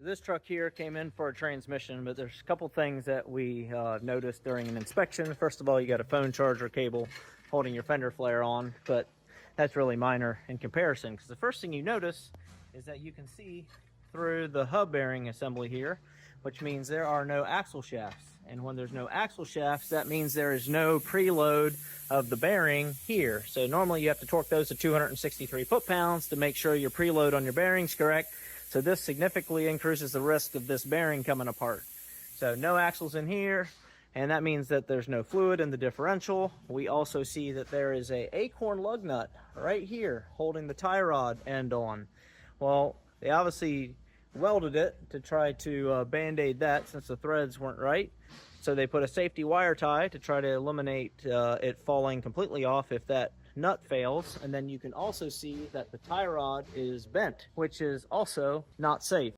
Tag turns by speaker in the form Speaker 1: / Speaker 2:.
Speaker 1: This truck here came in for a transmission, but there's a couple things that we noticed during an inspection. First of all, you got a phone charger cable holding your fender flare on, but that's really minor in comparison, because the first thing you notice is that you can see through the hub bearing assembly here, which means there are no axle shafts. And when there's no axle shafts, that means there is no preload of the bearing here. So normally you have to torque those to 263 foot-pounds to make sure your preload on your bearing's correct. So this significantly increases the risk of this bearing coming apart. So no axles in here, and that means that there's no fluid in the differential. We also see that there is a acorn lug nut right here holding the tie rod end on. Well, they obviously welded it to try to band-aid that since the threads weren't right. So they put a safety wire tie to try to eliminate it falling completely off if that nut fails. And then you can also see that the tie rod is bent, which is also not safe.